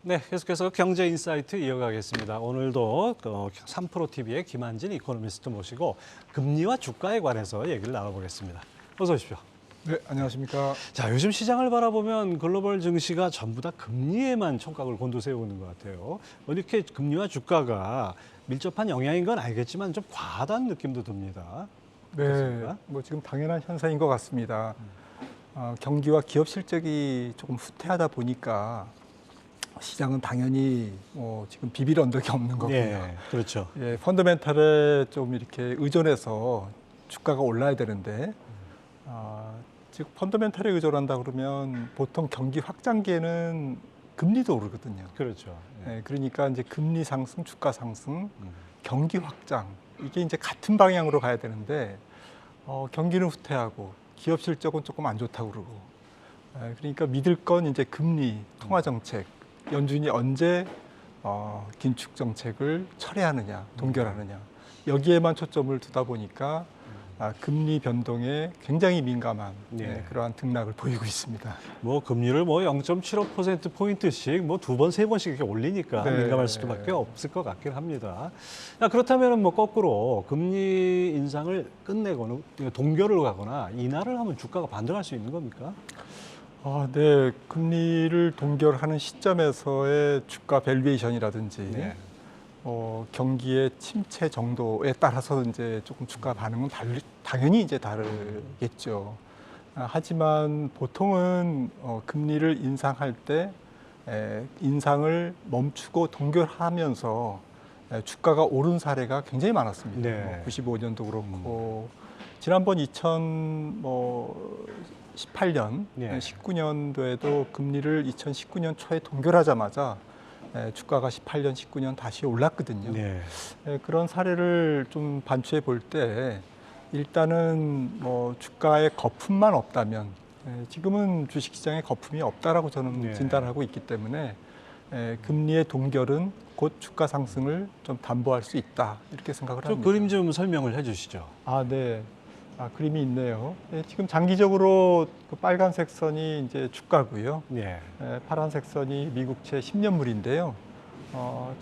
네, 계속해서 경제 인사이트 이어가겠습니다. 오늘도 3프로TV의 김한진 이코노미스트 모시고 금리와 주가에 관해서 얘기를 나눠보겠습니다. 어서 오십시오. 네, 안녕하십니까. 자, 요즘 시장을 바라보면 글로벌 증시가 전부 다 금리에만 촉각을 곤두세우고 있는 것 같아요. 이렇게 금리와 주가가 밀접한 영향인 건 알겠지만 좀 과하다는 느낌도 듭니다. 네, 어떻습니까? 뭐 지금 당연한 현상인 것 같습니다. 경기와 기업 실적이 조금 후퇴하다 보니까 시장은 당연히 지금 비빌 언덕이 없는 거고요. 예, 그렇죠. 예, 펀더멘탈에 좀 이렇게 의존해서 주가가 올라야 되는데, 즉 펀더멘탈에 의존한다 그러면 보통 경기 확장기에는 금리도 오르거든요. 그렇죠. 예. 예, 그러니까 이제 금리 상승, 주가 상승, 경기 확장 이게 이제 같은 방향으로 가야 되는데 경기는 후퇴하고 기업 실적은 조금 안 좋다고 그러고 그러니까 믿을 건 이제 금리, 통화 정책, 연준이 언제 긴축 정책을 철회하느냐, 동결하느냐 여기에만 초점을 두다 보니까 금리 변동에 굉장히 민감한 네. 그러한 등락을 보이고 있습니다. 뭐 금리를 뭐 0.75% 포인트씩 뭐 두 번, 세 번씩 이렇게 올리니까 네. 민감할 수밖에 없을 것 같긴 합니다. 그렇다면 뭐 거꾸로 금리 인상을 끝내거나 동결을 가거나 인하를 하면 주가가 반등할 수 있는 겁니까? 네, 금리를 동결하는 시점에서의 주가 밸류에이션이라든지 네. 경기의 침체 정도에 따라서 이제 조금 주가 반응은 당연히 이제 다르겠죠. 하지만 보통은 금리를 인상할 때 인상을 멈추고 동결하면서 주가가 오른 사례가 굉장히 많았습니다. 네. 95년도 그렇고 지난번 2018년, 네. 19년도에도 금리를 2019년 초에 동결하자마자 주가가 18년, 19년 다시 올랐거든요. 네. 그런 사례를 좀 반추해 볼 때 일단은 뭐 주가에 거품만 없다면 지금은 주식시장에 거품이 없다라고 저는 네. 진단하고 있기 때문에 금리의 동결은 곧 주가 상승을 좀 담보할 수 있다 이렇게 생각을 좀 합니다. 그림 좀 설명을 해주시죠. 네. 그림이 있네요. 지금 장기적으로 그 빨간색 선이 이제 주가고요. 네. 파란색 선이 미국채 10년물인데요.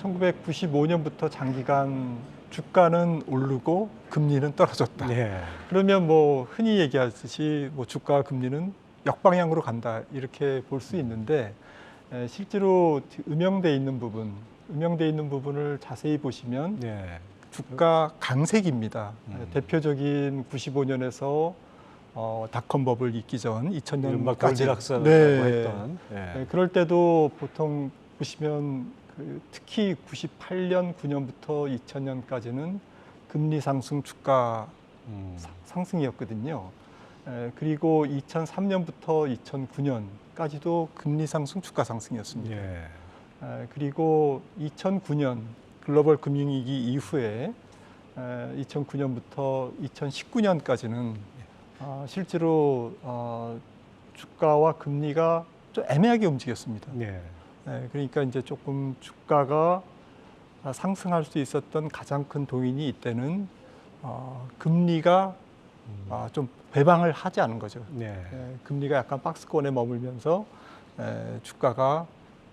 1995년부터 장기간 주가는 오르고 금리는 떨어졌다. 네. 그러면 뭐 흔히 얘기하듯이 뭐 주가와 금리는 역방향으로 간다 이렇게 볼 수 있는데 실제로 음영돼 있는 부분을 자세히 보시면 네. 주가 강세기입니다. 대표적인 95년에서 닷컴 버블 있기 전 이른바 2000년까지 골디락스라고 했던. 네. 그럴 때도 보통 보시면 특히 98년, 9년부터 2000년까지는 금리 상승, 주가 상승이었거든요. 그리고 2003년부터 2009년까지도 금리 상승, 주가 상승이었습니다. 네. 그리고 2009년 글로벌 금융위기 이후에 2009년부터 2019년까지는 실제로 주가와 금리가 좀 애매하게 움직였습니다. 네. 그러니까 이제 조금 주가가 상승할 수 있었던 가장 큰 동인이 이때는 금리가 좀 배방을 하지 않은 거죠. 네. 금리가 약간 박스권에 머물면서 주가가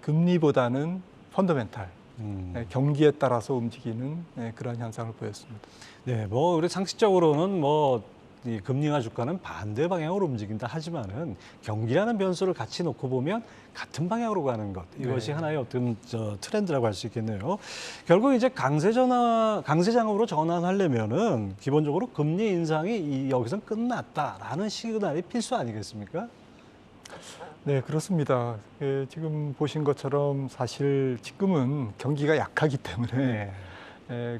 금리보다는 펀더멘탈 경기에 따라서 움직이는 그런 현상을 보였습니다. 네, 뭐 우리 상식적으로는 뭐 이 금리와 주가는 반대 방향으로 움직인다 하지만은 경기라는 변수를 같이 놓고 보면 같은 방향으로 가는 것 이것이 하나의 어떤 트렌드라고 할 수 있겠네요. 결국 이제 강세 장으로 전환하려면은 기본적으로 금리 인상이 여기서 끝났다라는 시그널이 필수 아니겠습니까? 네, 그렇습니다. 지금 보신 것처럼 사실 지금은 경기가 약하기 때문에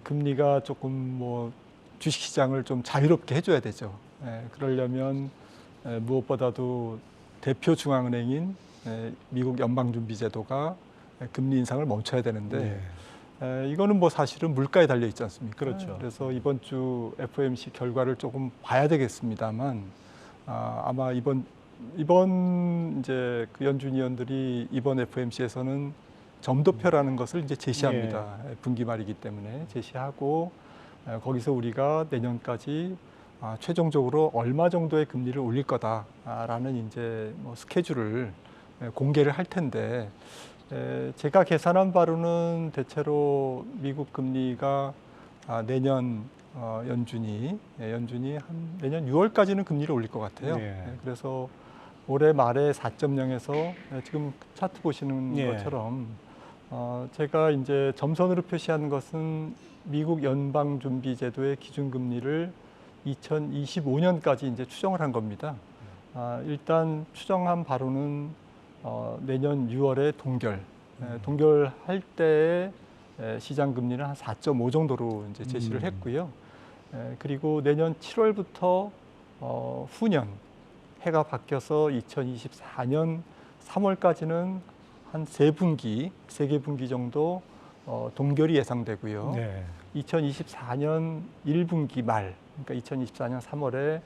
금리가 조금 뭐 주식시장을 좀 자유롭게 해줘야 되죠. 그러려면 무엇보다도 대표 중앙은행인 미국 연방준비제도가 금리 인상을 멈춰야 되는데 이거는 뭐 사실은 물가에 달려 있지 않습니까? 그렇죠. 그래서 이번 주 FOMC 결과를 조금 봐야 되겠습니다만 아마 이번 이제 그 연준 위원들이 이번 FOMC에서는 점도표라는 것을 이제 제시합니다. 분기 말이기 때문에 제시하고 거기서 우리가 내년까지 최종적으로 얼마 정도의 금리를 올릴 거다라는 이제 뭐 스케줄을 공개를 할 텐데 제가 계산한 바로는 대체로 미국 금리가 내년 연준이 한 내년 6월까지는 금리를 올릴 것 같아요. 예. 그래서 올해 말에 4.0에서 지금 차트 보시는 예. 것처럼 제가 이제 점선으로 표시한 것은 미국 연방준비제도의 기준금리를 2025년까지 이제 추정을 한 겁니다. 일단 추정한 바로는 내년 6월에 동결할 때의 시장 금리는 한 4.5 정도로 이제 제시를 했고요. 그리고 내년 7월부터 후년 해가 바뀌어서 2024년 3월까지는 한 3분기, 3개 분기 정도 동결이 예상되고요. 네. 2024년 1분기 말, 그러니까 2024년 3월에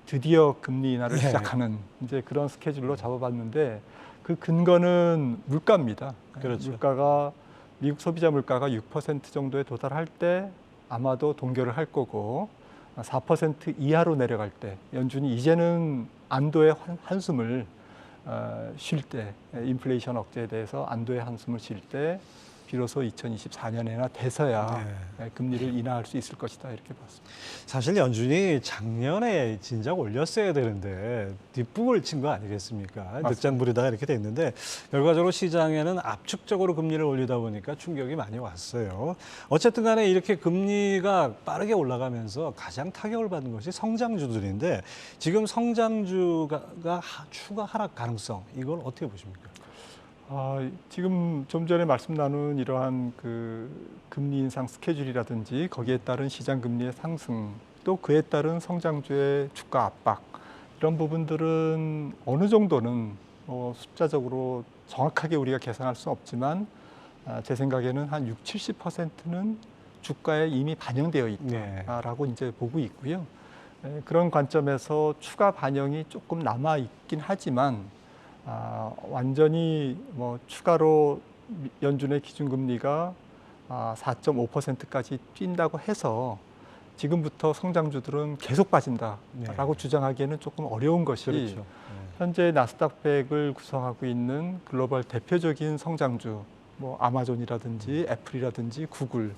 드디어 금리 인하를 네. 시작하는 이제 그런 스케줄로 잡아봤는데 그 근거는 물가입니다. 그렇죠. 물가가 미국 소비자 물가가 6% 정도에 도달할 때 아마도 동결을 할 거고 4% 이하로 내려갈 때 연준이 이제는 안도의 한숨을 쉴 때 인플레이션 억제에 대해서 안도의 한숨을 쉴 때 비로소 2024년에나 돼서야 금리를 인하할 수 있을 것이다 이렇게 봤습니다. 사실 연준이 작년에 진작 올렸어야 되는데 뒷북을 친 거 아니겠습니까? 늦장 부리다가 이렇게 됐는데 결과적으로 시장에는 압축적으로 금리를 올리다 보니까 충격이 많이 왔어요. 어쨌든 간에 이렇게 금리가 빠르게 올라가면서 가장 타격을 받는 것이 성장주들인데 지금 성장주가 추가 하락 가능성 이걸 어떻게 보십니까? 지금 좀 전에 말씀 나눈 이러한 그 금리 인상 스케줄이라든지 거기에 따른 시장 금리의 상승 또 그에 따른 성장주의 주가 압박 이런 부분들은 어느 정도는 숫자적으로 정확하게 우리가 계산할 수는 없지만 제 생각에는 한 60, 70%는 주가에 이미 반영되어 있다라고 이제 보고 있고요. 그런 관점에서 추가 반영이 조금 남아 있긴 하지만 완전히 추가로 연준의 기준금리가 4.5%까지 뛴다고 해서 지금부터 성장주들은 계속 빠진다라고 주장하기에는 조금 어려운 것이 그렇죠. 현재 나스닥 100을 구성하고 있는 글로벌 대표적인 성장주, 아마존이라든지 애플이라든지 구글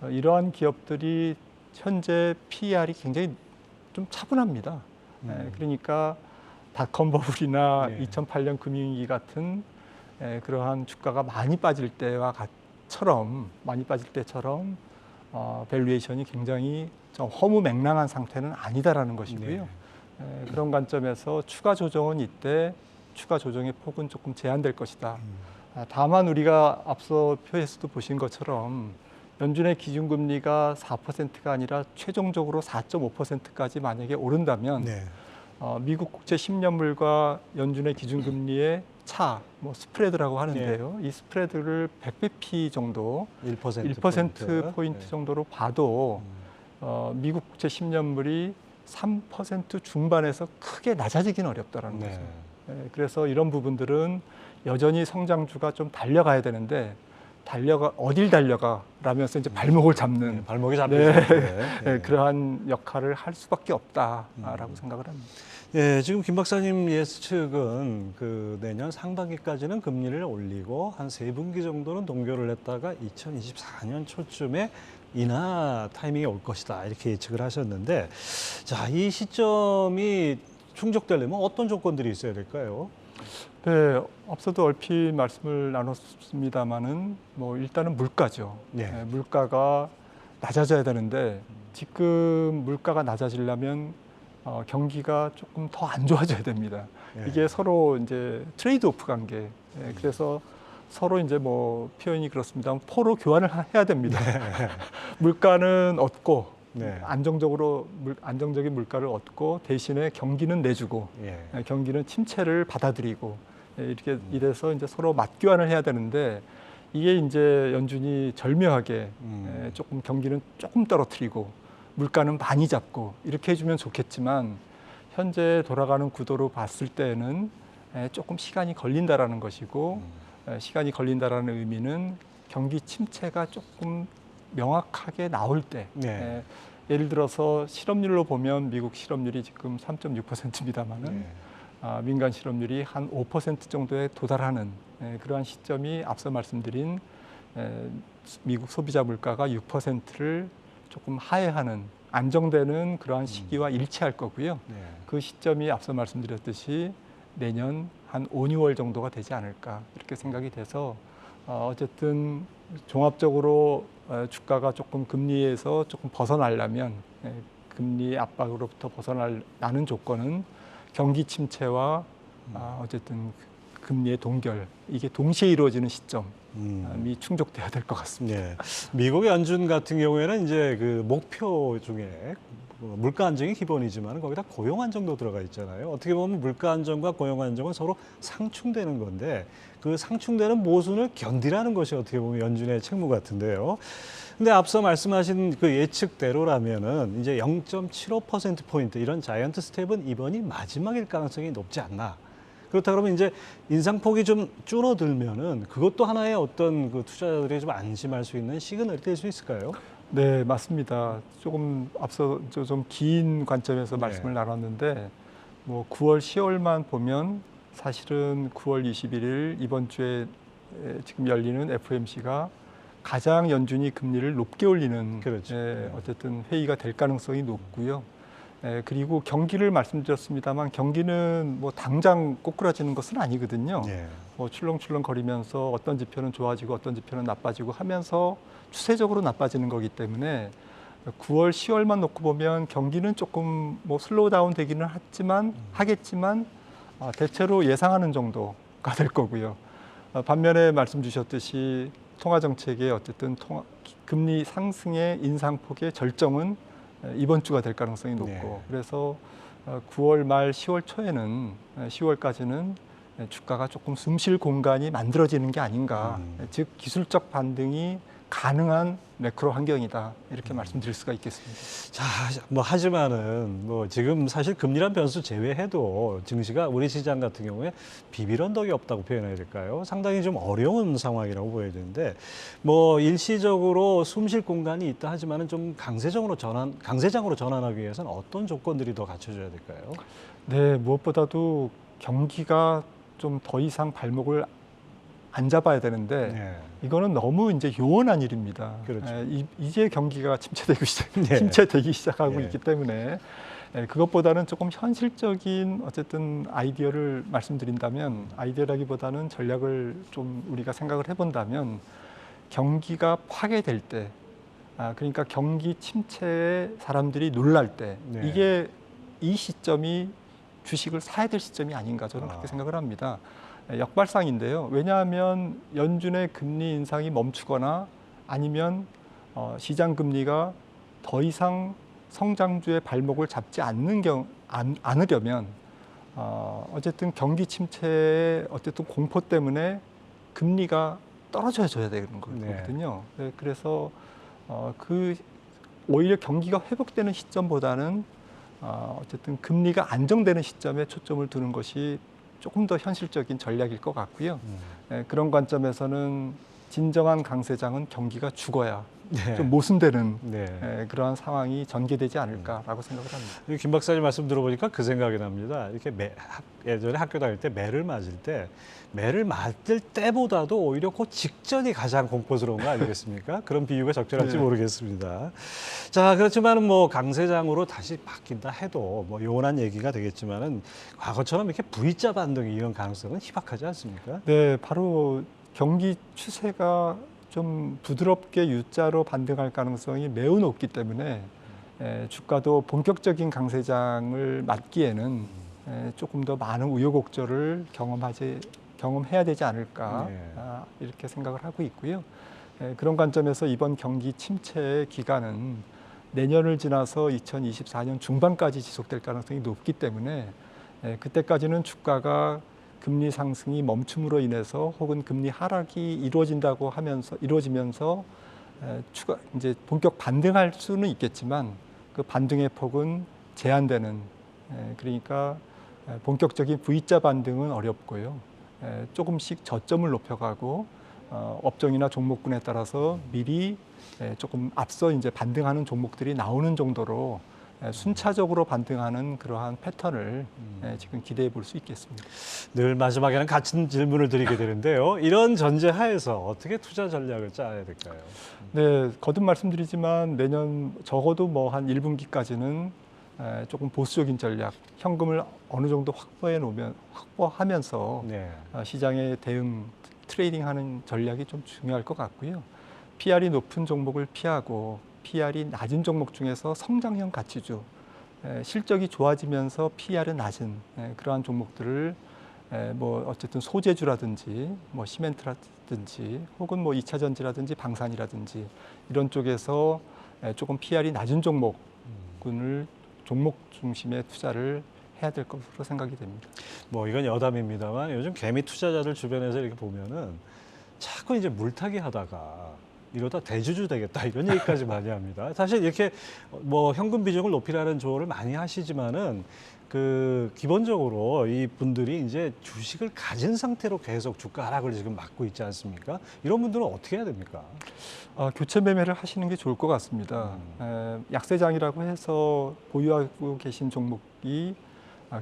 이러한 기업들이 현재 PER이 굉장히 좀 차분합니다. 그러니까 닷컴 버블이나 2008년 금융위기 같은 그러한 주가가 많이 빠질 때처럼 밸류에이션이 굉장히 좀 허무맹랑한 상태는 아니다라는 것이고요. 그런 관점에서 추가 조정은 이때 추가 조정의 폭은 조금 제한될 것이다. 다만 우리가 앞서 표에서도 보신 것처럼 연준의 기준금리가 4%가 아니라 최종적으로 4.5%까지 만약에 오른다면 미국 국채 10년물과 연준의 기준금리의 차, 스프레드라고 하는데요. 이 스프레드를 100bp 정도, 1%포인트 정도로 봐도 미국 국채 10년물이 3% 중반에서 크게 낮아지기는 어렵다라는 거죠. 그래서 이런 부분들은 여전히 성장주가 좀 달려가야 되는데 어딜 달려가? 라면서 이제 발목을 잡는 발목이 잡히는 그러한 역할을 할 수밖에 없다라고 생각을 합니다. 지금 김 박사님 예측은 그 내년 상반기까지는 금리를 올리고 한 3분기 정도는 동결을 했다가 2024년 초쯤에 인하 타이밍이 올 것이다 이렇게 예측을 하셨는데 자, 이 시점이 충족되려면 어떤 조건들이 있어야 될까요? 네, 앞서도 얼핏 말씀을 나눴습니다마는 일단은 물가죠. 물가가 낮아져야 되는데 지금 물가가 낮아지려면 경기가 조금 더 안 좋아져야 됩니다. 이게 서로 이제 트레이드오프 관계. 그래서 서로 이제 표현이 그렇습니다. 포로 교환을 해야 됩니다. 물가는 얻고 안정적인 물가를 얻고 대신에 경기는 내주고 경기는 침체를 받아들이고 이렇게 이래서 이제 서로 맞교환을 해야 되는데 이게 이제 연준이 절묘하게 조금 경기는 조금 떨어뜨리고 물가는 많이 잡고 이렇게 해주면 좋겠지만 현재 돌아가는 구도로 봤을 때는 조금 시간이 걸린다라는 것이고 시간이 걸린다라는 의미는 경기 침체가 조금 명확하게 나올 때 예를 들어서 실업률로 보면 미국 실업률이 지금 3.6%입니다만은 민간 실업률이 한 5% 정도에 도달하는 그러한 시점이 앞서 말씀드린 미국 소비자 물가가 6%를 조금 하회하는 안정되는 그러한 시기와 일치할 거고요. 네. 그 시점이 앞서 말씀드렸듯이 내년 한 5, 6월 정도가 되지 않을까 이렇게 생각이 돼서 어쨌든 종합적으로 주가가 조금 금리에서 조금 벗어나려면 금리 압박으로부터 벗어나는 조건은 경기 침체와 어쨌든 금리의 동결 이게 동시에 이루어지는 시점이 충족돼야 될 것 같습니다. 네. 미국 연준 같은 경우에는 이제 그 목표 중에 물가 안정이 기본이지만 거기다 고용 안정도 들어가 있잖아요. 어떻게 보면 물가 안정과 고용 안정은 서로 상충되는 건데 그 상충되는 모순을 견디라는 것이 어떻게 보면 연준의 책무 같은데요. 근데 앞서 말씀하신 그 예측대로라면은 이제 0.75%포인트 이런 자이언트 스텝은 이번이 마지막일 가능성이 높지 않나. 그렇다 그러면 이제 인상폭이 좀 줄어들면은 그것도 하나의 어떤 그 투자자들이 좀 안심할 수 있는 시그널이 될 수 있을까요? 네, 맞습니다. 조금 앞서 좀 긴 관점에서 말씀을 나눴는데 뭐 9월, 10월만 보면 사실은 9월 21일 이번 주에 지금 열리는 FOMC가 가장 연준이 금리를 높게 올리는 그렇죠. 어쨌든 회의가 될 가능성이 높고요. 그리고 경기를 말씀드렸습니다만 경기는 뭐 당장 꼬꾸라지는 것은 아니거든요. 네. 뭐 출렁출렁 거리면서 어떤 지표는 좋아지고 어떤 지표는 나빠지고 하면서 추세적으로 나빠지는 거기 때문에 9월, 10월만 놓고 보면 경기는 조금 뭐 슬로우 다운 되기는 하겠지만 대체로 예상하는 정도가 될 거고요. 반면에 말씀 주셨듯이 통화 정책의 어쨌든 금리 상승의 인상폭의 절정은 이번 주가 될 가능성이 높고 그래서 9월 말 10월 초에는 10월까지는 주가가 조금 숨 쉴 공간이 만들어지는 게 아닌가. 즉 기술적 반등이 가능한 매크로 환경이다. 이렇게 말씀드릴 수가 있겠습니다. 자, 뭐 하지만은 뭐 지금 사실 금리란 변수 제외해도 증시가 우리 시장 같은 경우에 비빌 언덕이 없다고 표현해야 될까요? 상당히 좀 어려운 상황이라고 보여야 되는데 뭐 일시적으로 숨 쉴 공간이 있다 하지만은 좀 강세장으로 전환하기 위해서는 어떤 조건들이 더 갖춰져야 될까요? 네, 무엇보다도 경기가 좀 더 이상 발목을 안 잡아야 되는데 이거는 너무 이제 요원한 일입니다. 그렇죠. 이제 경기가 침체되기 시작하고 있기 때문에 그것보다는 조금 현실적인 어쨌든 아이디어를 말씀드린다면 아이디어라기보다는 전략을 좀 우리가 생각을 해본다면 경기가 파괴될 때 그러니까 경기 침체에 사람들이 놀랄 때 이게 이 시점이 주식을 사야 될 시점이 아닌가 저는 그렇게 생각을 합니다. 역발상인데요. 왜냐하면 연준의 금리 인상이 멈추거나 아니면 시장 금리가 더 이상 성장주의 발목을 잡지 않으려면 어쨌든 경기 침체의 어쨌든 공포 때문에 금리가 떨어져야 되는 거거든요. 그래서 오히려 경기가 회복되는 시점보다는 어쨌든 금리가 안정되는 시점에 초점을 두는 것이 조금 더 현실적인 전략일 것 같고요. 그런 관점에서는 진정한 강세장은 경기가 죽어야 좀 모순되는 그러한 상황이 전개되지 않을까라고 생각을 합니다. 김 박사님 말씀 들어보니까 그 생각이 납니다. 이렇게 예전에 학교 다닐 때 매를 맞을 때보다도 오히려 그 직전이 가장 공포스러운 거 아니겠습니까? 그런 비유가 적절할지 모르겠습니다. 자, 그렇지만 뭐 강세장으로 다시 바뀐다 해도 뭐 요원한 얘기가 되겠지만은 과거처럼 이렇게 V자 반등이 이런 가능성은 희박하지 않습니까? 네, 바로 경기 추세가 좀 부드럽게 U자로 반등할 가능성이 매우 높기 때문에 주가도 본격적인 강세장을 맞기에는 조금 더 많은 우여곡절을 경험해야 되지 않을까 이렇게 생각을 하고 있고요. 그런 관점에서 이번 경기 침체의 기간은 내년을 지나서 2024년 중반까지 지속될 가능성이 높기 때문에 그때까지는 주가가 금리 상승이 멈춤으로 인해서 혹은 금리 하락이 이루어지면서 추가 이제 본격 반등할 수는 있겠지만 그 반등의 폭은 제한되는 그러니까 본격적인 V자 반등은 어렵고요. 조금씩 저점을 높여가고 업종이나 종목군에 따라서 미리 조금 앞서 이제 반등하는 종목들이 나오는 정도로 순차적으로 반등하는 그러한 패턴을 지금 기대해 볼 수 있겠습니다. 늘 마지막에는 같은 질문을 드리게 되는데요. 이런 전제 하에서 어떻게 투자 전략을 짜야 될까요? 네, 거듭 말씀드리지만 내년 적어도 뭐 한 1분기까지는 조금 보수적인 전략, 현금을 어느 정도 확보하면서 네. 시장에 대응, 트레이딩하는 전략이 좀 중요할 것 같고요. PR이 높은 종목을 피하고 PR이 낮은 종목 중에서 성장형 가치주, 실적이 좋아지면서 PR은 낮은 그러한 종목들을 뭐 어쨌든 소재주라든지 뭐 시멘트라든지 혹은 뭐 2차 전지라든지 방산이라든지 이런 쪽에서 조금 PR이 낮은 종목군을 종목 중심의 투자를 해야 될 것으로 생각이 됩니다. 뭐 이건 여담입니다만 요즘 개미 투자자들 주변에서 이렇게 보면은 자꾸 이제 물타기 하다가 이러다 대주주 되겠다 이런 얘기까지 많이 합니다. 사실 이렇게 뭐 현금 비중을 높이라는 조언을 많이 하시지만은 그 기본적으로 이 분들이 이제 주식을 가진 상태로 계속 주가 하락을 지금 막고 있지 않습니까? 이런 분들은 어떻게 해야 됩니까? 교체 매매를 하시는 게 좋을 것 같습니다. 약세장이라고 해서 보유하고 계신 종목이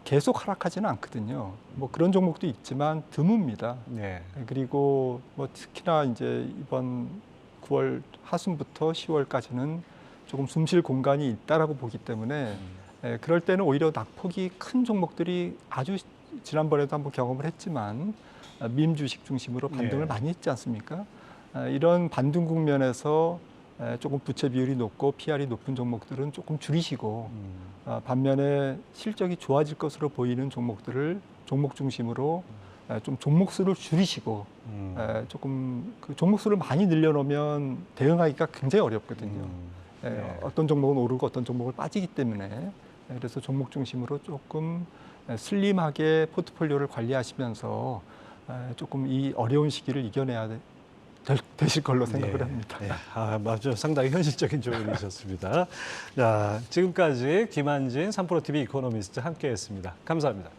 계속 하락하지는 않거든요. 뭐 그런 종목도 있지만 드뭅니다. 네. 그리고 뭐 특히나 이제 이번 9월 하순부터 10월까지는 조금 숨쉴 공간이 있다라고 보기 때문에 그럴 때는 오히려 낙폭이 큰 종목들이 아주 지난번에도 한번 경험을 했지만 밈 주식 중심으로 반등을 많이 했지 않습니까? 이런 반등 국면에서 조금 부채 비율이 높고 PR이 높은 종목들은 조금 줄이시고 반면에 실적이 좋아질 것으로 보이는 종목들을 종목 중심으로 좀 종목 수를 줄이시고 조금 그 종목 수를 많이 늘려놓으면 대응하기가 굉장히 어렵거든요. 어떤 종목은 오르고 어떤 종목은 빠지기 때문에 그래서 종목 중심으로 조금 슬림하게 포트폴리오를 관리하시면서 조금 이 어려운 시기를 이겨내야 되실 걸로 생각을 합니다. 네. 맞죠. 상당히 현실적인 조언이셨습니다. 자, 지금까지 김한진 3프로TV 이코노미스트 함께했습니다. 감사합니다.